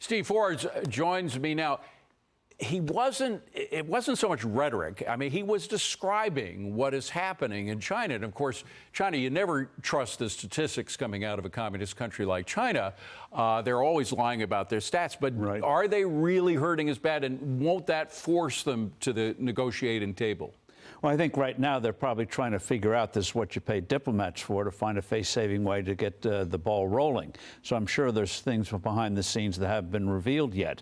Steve Forbes joins me now. It wasn't so much rhetoric. I mean, he was describing what is happening in China. And of course, China, you never trust the statistics coming out of a communist country like China. They're always lying about their stats. But Are they really hurting as bad? And won't that force them to the negotiating table? Well, I think right now they're probably trying to figure out this is what you pay diplomats for, to find a face-saving way to get the ball rolling. So I'm sure there's things behind the scenes that haven't been revealed yet.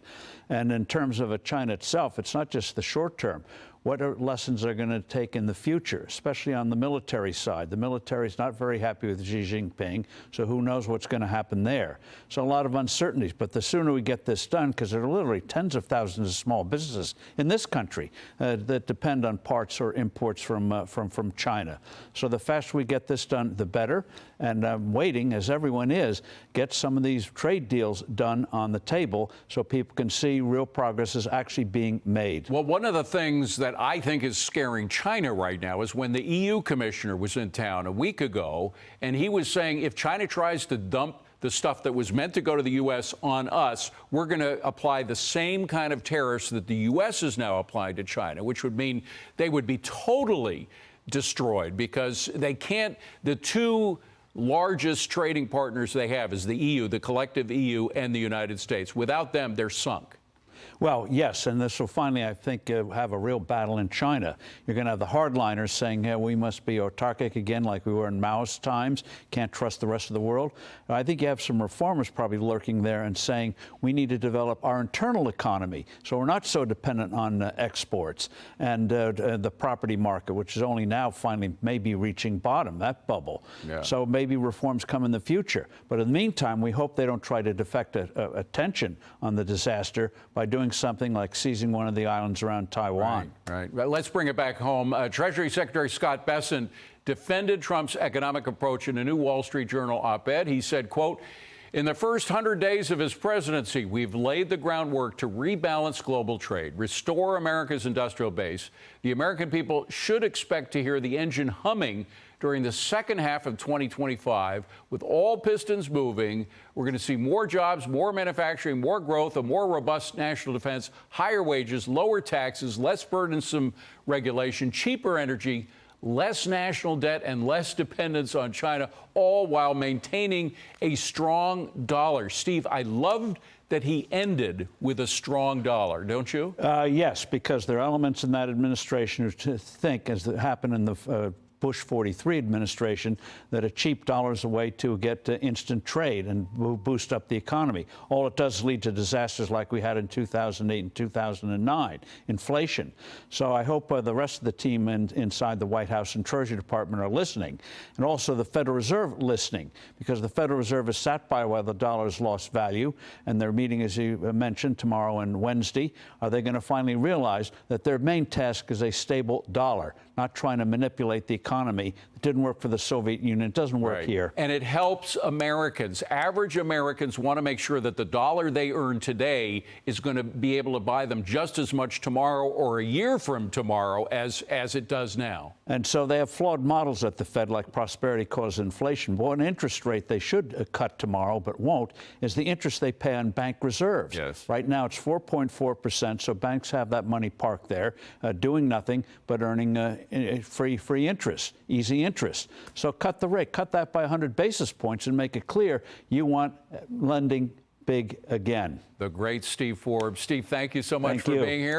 And in terms of China itself, it's not just the short term. What lessons are going to take in the future, especially on the military side? The military is not very happy with Xi Jinping, so who knows what's going to happen there. So a lot of uncertainties, but the sooner we get this done, because there are literally tens of thousands of small businesses in this country that depend on parts or imports from China. So the faster we get this done, the better. And I'm waiting, as everyone is, get some of these trade deals done on the table so people can see real progress is actually being made. Well, one of the things that I think is scaring China right now is when the EU commissioner was in town a week ago, and he was saying if China tries to dump the stuff that was meant to go to the U.S. on us, we're going to apply the same kind of tariffs that the U.S. is now applying to China, which would mean they would be totally destroyed because they can't. The two largest trading partners they have is the EU, the collective EU, and the United States. Without them, they're sunk. Well, yes, and this will finally, I think, have a real battle in China. You're going to have the hardliners saying, hey, we must be autarkic again like we were in Mao's times, can't trust the rest of the world. I think you have some reformers probably lurking there and saying we need to develop our internal economy so we're not so dependent on exports and the property market, which is only now finally maybe reaching bottom, that bubble. Yeah. So maybe reforms come in the future. But in the meantime, we hope they don't try to deflect attention on the disaster by doing something like seizing one of the islands around Taiwan. Right. Let's bring it back home. Treasury Secretary Scott Bessent defended Trump's economic approach in a new Wall Street Journal op-ed. He said, quote, "In the first 100 days of his presidency, we've laid the groundwork to rebalance global trade, restore America's industrial base. The American people should expect to hear the engine humming during the second half of 2025. With all pistons moving, we're going to see more jobs, more manufacturing, more growth, a more robust national defense, higher wages, lower taxes, less burdensome regulation, cheaper energy, less national debt, and less dependence on China, all while maintaining a strong dollar." Steve, I loved that he ended with a strong dollar, don't you? Yes, because there are elements in that administration who think, as happened in the Bush 43 administration, that a cheap dollar is a way to get instant trade and boost up the economy. All it does is lead to disasters like we had in 2008 and 2009, inflation. So I hope the rest of the team inside the White House and Treasury Department are listening, and also the Federal Reserve listening, because the Federal Reserve is sat by while the dollar has lost value, and they're meeting, as you mentioned, tomorrow and Wednesday. Are they going to finally realize that their main task is a stable dollar, not trying to manipulate the economy? It didn't work for the Soviet Union. It doesn't work here. And it helps Americans. Average Americans want to make sure that the dollar they earn today is going to be able to buy them just as much tomorrow or a year from tomorrow as it does now. And so they have flawed models at the Fed, like prosperity causes inflation. One interest rate they should cut tomorrow but won't is the interest they pay on bank reserves. Yes. Right now it's 4.4%, so banks have that money parked there, doing nothing but earning free interest, easy interest. So cut the rate, cut that by 100 basis points and make it clear you want lending big again. The great Steve Forbes. Steve, thank you so much for being here.